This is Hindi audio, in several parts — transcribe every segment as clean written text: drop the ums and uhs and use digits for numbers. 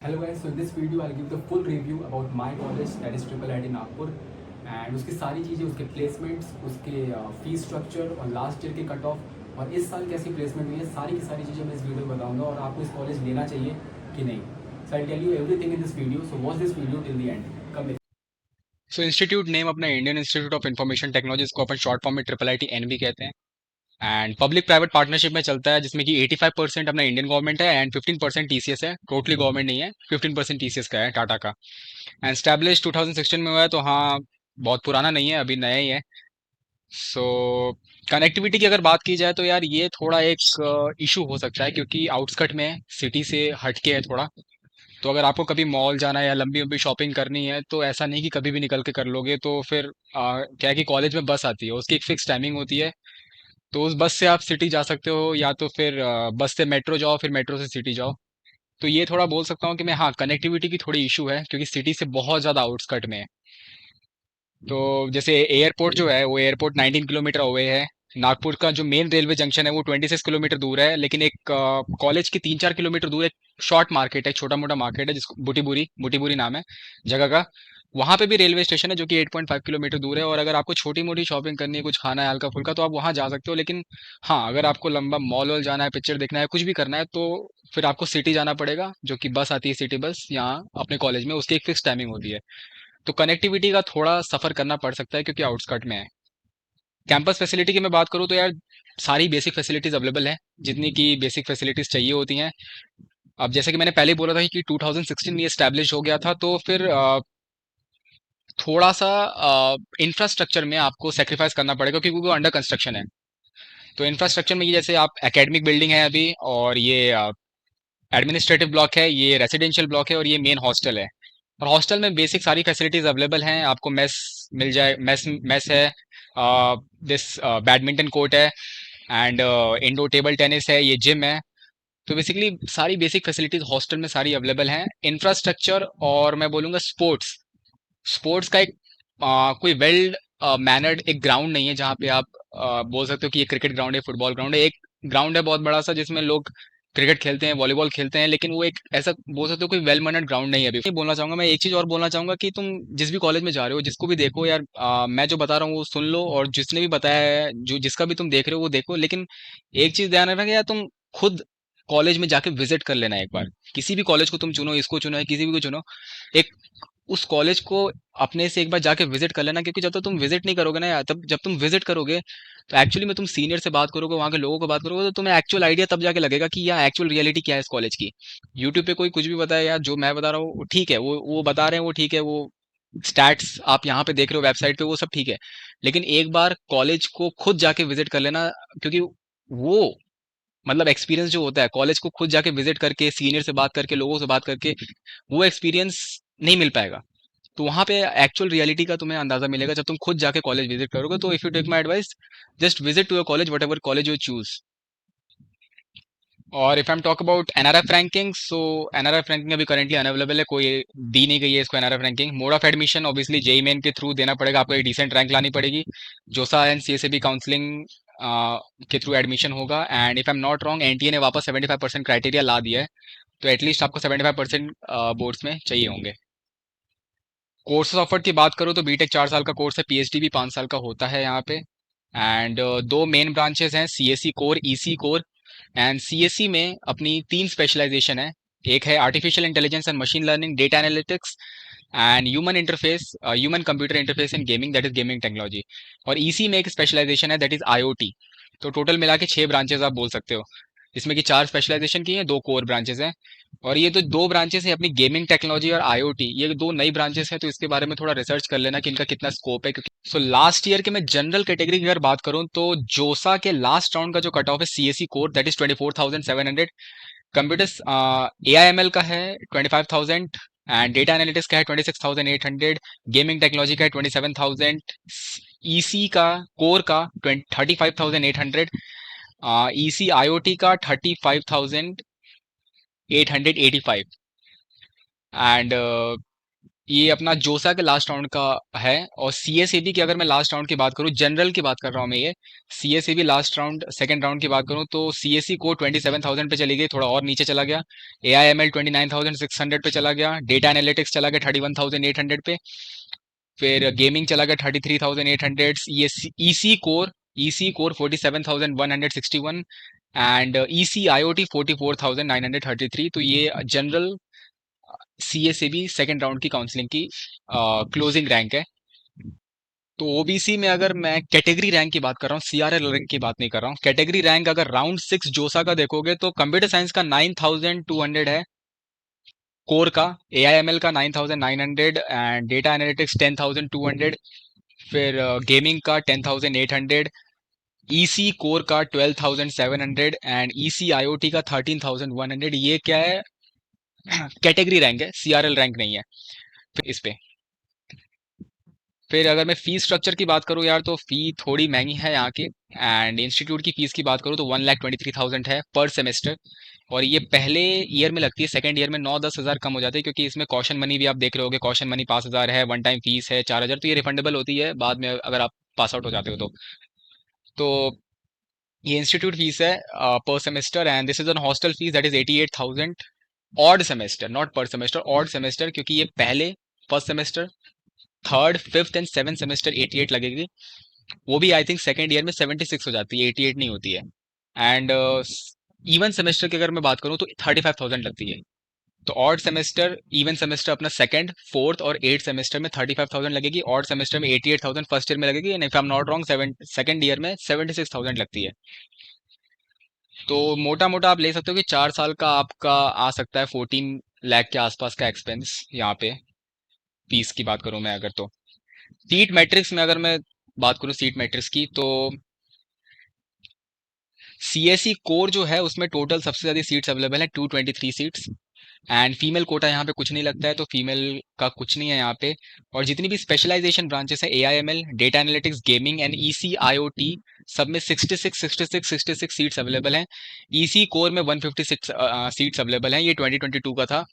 Hello guys, so in this video I'll give the full review about my college that is Triple IT Nagpur and उसकी सारी चीज़ें, उसके प्लेसमेंट्स, उसके फीस स्ट्रक्चर और लास्ट ईयर के कट ऑफ और इस साल कैसी प्लेसमेंट हुई है, सारी की सारी चीज़ें मैं इस वीडियो में बताऊंगा और आपको इस कॉलेज लेना चाहिए कि नहीं. So I tell you everything in this video, so watch this video till the end. Come. So institute name अपना Indian Institute of Information Technology को अपन शॉर्ट फॉर्म में ट्रिपल आई टी एनबी कहते हैं. एंड पब्लिक प्राइवेट पार्टनरशिप में चलता है जिसमें कि 85% अपना इंडियन गवर्नमेंट है एंड 15% टीसीएस है. टोटली गवर्नमेंट नहीं है, 15% टीसीएस का है, टाटा का. एंड स्टैब्लिश 2016 में हुआ है, तो हाँ बहुत पुराना नहीं है, अभी नया ही है. सो कनेक्टिविटी की अगर बात की जाए तो यार ये थोड़ा एक इशू हो सकता है क्योंकि आउटस्कट में है, सिटी से हटके है थोड़ा. तो अगर आपको कभी मॉल जाना है या लंबी लंबी शॉपिंग करनी है तो ऐसा नहीं कि कभी भी निकल के कर लोगे. तो फिर क्या है कि कॉलेज में बस आती है, उसकी एक फिक्स टाइमिंग होती है. तो उस बस से आप सिटी जा सकते हो या तो फिर बस से मेट्रो जाओ, फिर मेट्रो से सिटी जाओ. तो ये थोड़ा बोल सकता हूँ कि मैं, हाँ, कनेक्टिविटी की थोड़ी इशू है क्योंकि सिटी से बहुत ज़्यादा आउटस्कट में है. तो जैसे एयरपोर्ट जो है वो एयरपोर्ट 19 किलोमीटर अवे है. नागपुर का जो मेन रेलवे जंक्शन है वो 26 किलोमीटर दूर है, लेकिन एक कॉलेज के 3-4 किलोमीटर दूर एक शॉर्ट मार्केट है, छोटा मोटा मार्केट है जिसको बुटीबुरी बुटीबुरी नाम है जगह का. वहां पे भी रेलवे स्टेशन है जो कि 8.5 किलोमीटर दूर है. और अगर आपको छोटी मोटी शॉपिंग करनी है, कुछ खाना है हल्का फुल्का, तो आप वहां जा सकते हो. लेकिन हाँ, अगर आपको लंबा मॉल वॉल जाना है, पिक्चर देखना है, कुछ भी करना है, तो फिर आपको सिटी जाना पड़ेगा, जो कि बस आती है सिटी बस यहाँ अपने कॉलेज में, उसकी एक फिक्स टाइमिंग होती है. तो कनेक्टिविटी का थोड़ा सफर करना पड़ सकता है क्योंकि आउटस्कर्ट में है. कैंपस फैसिलिटी की मैं बात करूँ तो यार सारी बेसिक फैसिलिटीज अवेलेबल हैं, जितनी की बेसिक फैसिलिटीज चाहिए होती हैं. अब जैसे कि मैंने पहले ही बोला था कि 2016 में एस्टैब्लिश हो गया था, तो फिर थोड़ा सा इंफ्रास्ट्रक्चर में आपको सेक्रीफाइस करना पड़ेगा क्योंकि वो अंडर कंस्ट्रक्शन है. तो इंफ्रास्ट्रक्चर में ये जैसे आप एकेडमिक बिल्डिंग है अभी, और ये एडमिनिस्ट्रेटिव ब्लॉक है, ये रेसिडेंशियल ब्लॉक है, और ये मेन हॉस्टल है. और हॉस्टल में बेसिक सारी फैसिलिटीज अवेलेबल हैं. आपको मेस मिल जाए, मेस मेस है, दिस बैडमिंटन कोर्ट है, एंड इंडोर टेबल टेनिस है, ये जिम है. तो बेसिकली सारी बेसिक फैसिलिटीज हॉस्टल में सारी अवेलेबल हैं. इंफ्रास्ट्रक्चर और मैं बोलूँगा स्पोर्ट्स स्पोर्ट्स का एक कोई वेल मैनर्ड एक ग्राउंड नहीं है जहाँ पे आप बोल सकते हो कि ये क्रिकेट ग्राउंड है, फुटबॉल ग्राउंड है. एक ग्राउंड है बहुत बड़ा सा जिसमें लोग क्रिकेट खेलते हैं, वॉलीबॉल खेलते हैं, लेकिन वो एक ऐसा बोल सकते हो कोई वेल मैनर्ड ग्राउंड नहीं है. अभी बोलना चाहूंगा मैं, एक चीज और बोलना चाहूंगा कि तुम जिस भी कॉलेज में जा रहे हो, जिसको भी देखो यार, मैं जो बता रहा हूँ वो सुन लो, और जिसने भी बताया है, जो जिसका भी तुम देख रहे हो वो देखो. लेकिन एक चीज ध्यान रखना कि यार तुम खुद कॉलेज में जाके विजिट कर लेना एक बार. किसी भी कॉलेज को तुम चुनो, इसको चुनो या किसी भी को चुनो, एक उस कॉलेज को अपने से एक बार जाके विजिट कर लेना. क्योंकि जब तक तुम विजिट नहीं करोगे ना यार, तब जब तुम विजिट करोगे तो एक्चुअली में तुम सीनियर से बात करोगे, वहाँ के लोगों को बात करोगे, तो तुम्हें एक्चुअल आइडिया तब जाके लगेगा कि यार एक्चुअल रियलिटी क्या है इस कॉलेज की. यूट्यूब पे कोई कुछ भी बताया यार, जो मैं बता रहा हूँ वो ठीक है, वो बता रहे हैं वो ठीक है, वो स्टैट्स आप यहाँ पे देख रहे हो वेबसाइट पे, वो सब ठीक है. लेकिन एक बार कॉलेज को खुद जाके विजिट कर लेना, क्योंकि वो मतलब एक्सपीरियंस जो होता है कॉलेज को खुद जाके विजिट करके, सीनियर से बात करके, लोगों से बात करके, वो एक्सपीरियंस नहीं मिल पाएगा. तो वहाँ पे एक्चुअल रियलिटी का तुम्हें अंदाजा मिलेगा जब तुम खुद जाके कॉलेज विजिट करोगे. तो if you take my advice, just visit to your college, whatever college you choose. और if I am talk about NRF ranking, so NRF ranking अभी करेंटली अनअवेलेबल है, कोई दी नहीं गई है इसको NRF ranking. Mode of admission obviously JEE Main के थ्रू देना पड़ेगा, आपको एक डिसेंट रैंक लानी पड़ेगी. जोसा एंड सीएसएबी काउंसलिंग के थ्रू एडमिशन होगा. And if I am not wrong, NTA ने वापस 75% क्राइटेरिया ला दिया है, तो एटलीस्ट आपको 75% बोर्ड्स में चाहिए होंगे. कोर्सेज ऑफर्ड की बात करूँ तो बीटेक 4 साल का कोर्स है, पीएचडी भी 5 साल का होता है यहाँ पे. एंड दो मेन ब्रांचेस हैं, CSC core, EC core. And CSC में अपनी 3 स्पेशलाइजेशन है. एक है artificial intelligence and machine learning, data analytics, and human computer interface in gaming, that is gaming technology. और ईसी में एक स्पेशलाइजेशन है, दैट इज आईओटी. तो टोटल मिला के 6 ब्रांचेस आप बोल सकते हो, जिसमें कि 4 स्पेशलाइजेशन की हैं, 2 कोर ब्रांचेस हैं. और ये तो 2 ब्रांचेस हैं अपनी, गेमिंग टेक्नोलॉजी और आईओटी, ये 2 नई ब्रांचेस हैं. तो इसके बारे में थोड़ा रिसर्च कर लेना कि इनका कितना स्कोप है. क्योंकि लास्ट ईयर के मैं जनरल कैटेगरी की अगर बात करूं तो जोसा के लास्ट राउंड का जो कट ऑफ है CSC core, that is 24,700. Computer AIML का है 25,000. एंड डेटा एनालिटिक्स का है 26,800. गेमिंग टेक्नोलॉजी का है 27,000. ईसी का कोर का 35,800. ईसी आईओटी का 35,885. एंड ये अपना जोसा के लास्ट राउंड का है। और सीएसएबी की अगर मैं लास्ट राउंड की बात करूँ, जनरल की बात कर रहा हूँ मैं, ये CSAB last round second round की बात करूँ तो सीएससी को 27,000 पे चली गई, थोड़ा और नीचे चला गया। एआईएमएल 29,600 पे चला गया। डेटा एनालिटिक्स चला गया 31,800 पे। फिर गेमिंग चला गया 33,800। EC core 47,161 and EC IoT 44,933। तो ये जनरल सीएसएबी सेकंड राउंड की काउंसलिंग की क्लोजिंग रैंक है। तो ओबीसी में अगर मैं कैटेगरी रैंक की बात कर रहा हूँ, सीआरएल रैंक की बात नहीं कर रहा हूँ, कैटेगरी रैंक अगर राउंड 6 जोसा का देखोगे तो कंप्यूटर साइंस का 9,200 है, कोर का एआईएमएल का 9,900 एंड डेटा एनालिटिक्स 10,200। फिर गेमिंग का 10,800, ईसी कोर का 12,700 एंड ईसी आईओटी का 13,100। ये क्या है, कैटेगरी रैंक है, सीआरएल रैंक नहीं है। फिर इस पे फिर अगर मैं फीस स्ट्रक्चर की बात करूँ यार, तो फी थोड़ी महंगी है यहाँ की। एंड इंस्टीट्यूट की फीस की बात करूँ तो 1,23,000 है पर सेमेस्टर। और ये पहले ईयर में लगती है, सेकंड ईयर में 9-10 हज़ार कम हो जाती है, क्योंकि इसमें कॉशन मनी भी आप देख रहे होगे। कॉशन मनी 5,000 है, वन टाइम फीस है 4,000, तो ये रिफंडेबल होती है बाद में अगर आप पास आउट हो जाते हो तो ये इंस्टीट्यूट फीस है पर semester. And this is an hostel fees that is 88,000 odd semester, not पर सेमेस्टर, ऑड सेमेस्टर, क्योंकि ये पहले first semester, third, fifth and seven semester 88 लगेगी। वो भी आई थिंक सेकेंड ईयर में 76 हो जाती है, 88 नहीं होती है। एंड इवन सेमेस्टर की अगर मैं बात करूँ तो 35,000 लगती है। तो ऑड सेमेस्टर, इवन सेमेस्टर अपना सेकंड, फोर्थ और एट सेमेस्टर में 35,000 लगेगी, ऑड सेमेस्टर में 88,000 फर्स्ट ईयर में लगेगी, and if I am not wrong second year में 76,000 लगती है। तो मोटा मोटा आप ले सकते हो कि 4 साल का आपका आ सकता है 14 लाख के आसपास का एक्सपेंस यहाँ पे, फीस की बात करूँ मैं अगर तो। सीट मैट्रिक्स में अगर मैं बात करूँ सीट मैट्रिक्स की, तो सीएससी कोर जो है उसमें टोटल सबसे ज़्यादा सीट्स अवेलेबल है, 223 सीट्स। एंड फीमेल कोटा यहाँ पे कुछ नहीं लगता है, तो फीमेल का कुछ नहीं है यहाँ पे। और जितनी भी स्पेशलाइजेशन ब्रांचेस है, AIML, data analytics, gaming and EC IoT, सब में 66 सीट्स अवेलेबल हैं। ईसी कोर में 156 सीट्स अवेलेबल हैं, ये 2022 का था।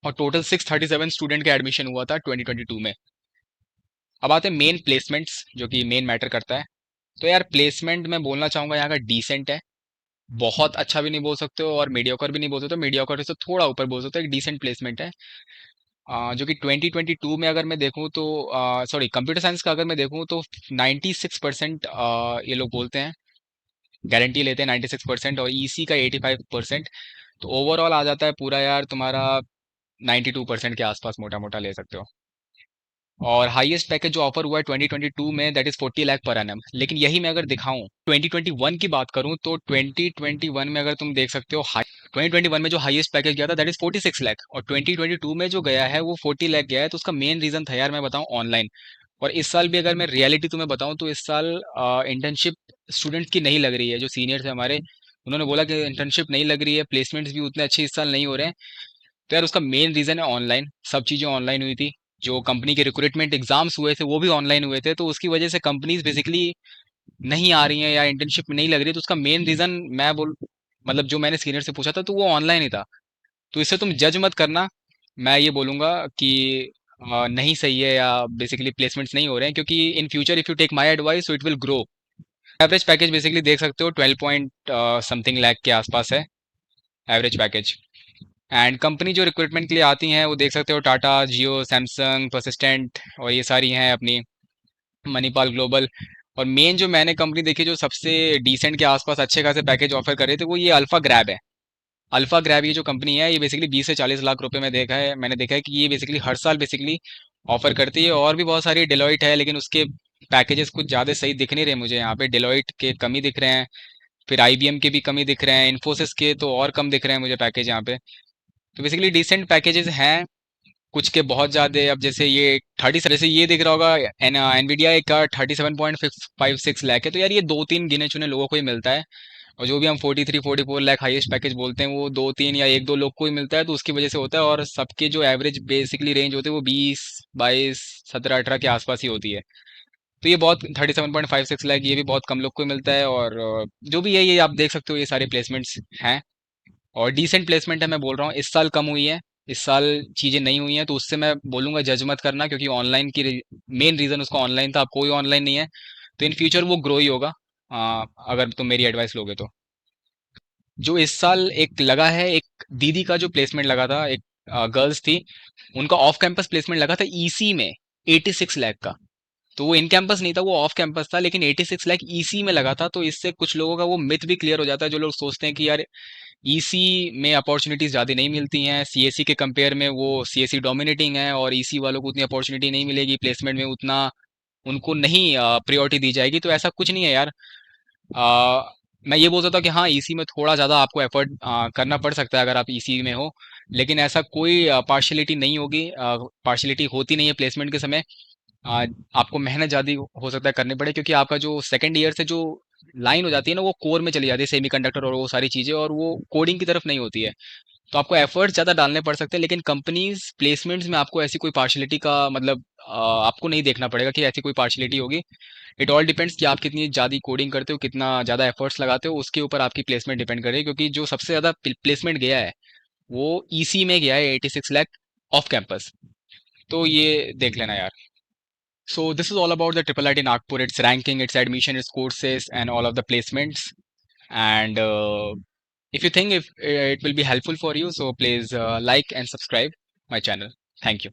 और टोटल 637 स्टूडेंट का एडमिशन हुआ था 2022 में। अब आते हैं मेन प्लेसमेंट्स, जो कि मेन मैटर करता है। तो यार प्लेसमेंट मैं बोलना चाहूंगा यहाँ का डिसेंट है। बहुत अच्छा भी नहीं बोल सकते हो और मीडियोकर भी नहीं बोल सकते हो, मीडियोकर से थोड़ा ऊपर बोल सकते हो, एक डिसेंट प्लेसमेंट है। जो कि 2022 में अगर मैं देखूं तो, सॉरी, कंप्यूटर साइंस का अगर मैं देखूं तो 96% ये लोग बोलते हैं, गारंटी लेते हैं 96%, और ईसी का 85%। तो ओवरऑल आ जाता है पूरा यार तुम्हारा 92% के आसपास, मोटा मोटा ले सकते हो। और हाईएस्ट पैकेज जो ऑफर हुआ है 2022 में, that is 40 lakh per annum. लेकिन यही मैं अगर दिखाऊं 2021 की बात करूं तो 2021 में अगर तुम देख सकते हो, 2021 में जो हाईएस्ट पैकेज गया था दैट इज 46 लाख, और 2022 में जो गया है वो 40 लाख गया है। तो उसका मेन रीजन था यार, मैं बताऊं, ऑनलाइन। और इस साल भी अगर मैं रियलिटी तुम्हें बताऊं तो इस साल इंटर्नशिप स्टूडेंट्स की नहीं लग रही है। जो सीनियर्स है हमारे, उन्होंने बोला कि इंटर्नशिप नहीं लग रही है, प्लेसमेंट्स भी उतने अच्छे इस साल नहीं हो रहे हैं। तो यार उसका मेन रीजन है ऑनलाइन, सब चीजें ऑनलाइन हुई थी। जो कंपनी के रिक्रूटमेंट एग्जाम्स हुए थे वो भी ऑनलाइन हुए थे, तो उसकी वजह से कंपनीज बेसिकली नहीं आ रही हैं या इंटर्नशिप नहीं लग रही है। तो उसका मेन रीजन मैं बोल, मतलब जो मैंने सीनियर से पूछा था तो वो ऑनलाइन ही था। तो इससे तुम जज मत करना, मैं ये बोलूंगा कि नहीं सही है या बेसिकली प्लेसमेंट्स नहीं हो रहे हैं, क्योंकि in future if you take my advice so it will grow. Average package basically देख सकते हो 12 पॉइंट समथिंग लाख के आसपास है एवरेज पैकेज। एंड कंपनी जो रिक्रूटमेंट के लिए आती हैं वो देख सकते हो, टाटा, जियो, सैमसंग, परसिस्टेंट, और ये सारी हैं अपनी, मणिपाल ग्लोबल। और मेन जो मैंने कंपनी देखी जो सबसे डिसेंट के आसपास अच्छे खासे पैकेज ऑफर कर रहे थे, वो ये अल्फा ग्रैब है। अल्फा ग्रैब ये जो कंपनी है, ये बेसिकली 20 से 40 लाख रुपए में देखा है, मैंने देखा है कि ये बेसिकली हर साल बेसिकली ऑफर करती है। और भी बहुत सारी डिलॉइट है, लेकिन उसके पैकेजेस कुछ ज़्यादा सही दिख नहीं रहे मुझे यहाँ पे। डिलॉइट के कम ही दिख रहे हैं, फिर आईबीएम के भी कम ही दिख रहे हैं, इन्फोसिस के तो और कम दिख रहे हैं मुझे पैकेज यहाँ पे। तो बेसिकली डिसेंट पैकेजेस हैं, कुछ के बहुत ज़्यादा। अब जैसे ये 30, जैसे ये दिख रहा होगा, एनवीडिया का 37.56 लाख है। तो यार ये दो तीन गिने चुने लोगों को ही मिलता है। और जो भी हम 43-44 लाख हाईएस्ट पैकेज बोलते हैं, वो दो तीन या एक दो लोग को ही मिलता है, तो उसकी वजह से होता है। और सबके जो एवरेज बेसिकली रेंज होती है वो 20, 22, 17, 18 के आसपास ही होती है। तो ये बहुत, 37.56 लाख ये भी बहुत कम लोग को ही मिलता है। और जो भी है, ये आप देख सकते हो, ये सारे प्लेसमेंट्स हैं और डिसेंट प्लेसमेंट है, मैं बोल रहा हूँ इस साल कम हुई है। इस साल चीज़ें नहीं हुई हैं, तो उससे मैं बोलूँगा जज मत करना, क्योंकि ऑनलाइन की मेन रीज़न उसका ऑनलाइन था, अब कोई ऑनलाइन नहीं है, तो इन फ्यूचर वो ग्रो ही होगा। अगर तुम मेरी एडवाइस लोगे तो। जो इस साल एक लगा है, एक दीदी का जो प्लेसमेंट लगा था, एक गर्ल्स थी, उनका ऑफ कैंपस प्लेसमेंट लगा था ईसी में, 86 लाख का। तो वो इन कैंपस नहीं था, वो ऑफ कैंपस था, लेकिन 86 लाख ईसी में लगा था। तो इससे कुछ लोगों का वो मिथ भी क्लियर हो जाता है, जो लोग सोचते हैं कि यार ईसी में अपॉर्चुनिटीज ज़्यादा नहीं मिलती हैं, सीएससी के कंपेयर में वो सीएससी डोमिनेटिंग है, और ईसी वालों को उतनी अपॉर्चुनिटी नहीं मिलेगी, प्लेसमेंट में उतना उनको नहीं प्रायोरिटी दी जाएगी। तो ऐसा कुछ नहीं है यार। आ, मैं ये बोल सकता हूँ कि हाँ, ईसी में थोड़ा ज़्यादा आपको एफर्ट करना पड़ सकता है अगर आप ईसी में हो, लेकिन ऐसा कोई पार्शलिटी नहीं होगी, पार्शलिटी होती नहीं है प्लेसमेंट के समय। आपको मेहनत ज़्यादा हो सकता है करनी पड़े, क्योंकि आपका जो सेकंड ईयर से जो लाइन हो जाती है ना, वो कोर में चली जाती है, सेमीकंडक्टर और वो सारी चीज़ें, और वो कोडिंग की तरफ नहीं होती है। तो आपको एफर्ट ज़्यादा डालने पड़ सकते हैं, लेकिन कंपनीज प्लेसमेंट्स में आपको ऐसी कोई पार्शलिटी का मतलब आपको नहीं देखना पड़ेगा कि ऐसी कोई पार्शलिटी होगी। इट ऑल डिपेंड्स कि आप कितनी ज़्यादा कोडिंग करते हो, कितना ज़्यादा एफर्ट्स लगाते हो, उसके ऊपर आपकी प्लेसमेंट डिपेंड करेगी। क्योंकि जो सबसे ज़्यादा प्लेसमेंट गया है वो ईसी में गया है, 86 लाख ऑफ कैंपस। तो ये देख लेना यार। So this is all about the Triple IT Nagpur, its ranking, its admission, its courses, and all of the placements. And if you think if it will be helpful for you, so please like and subscribe my channel. Thank you.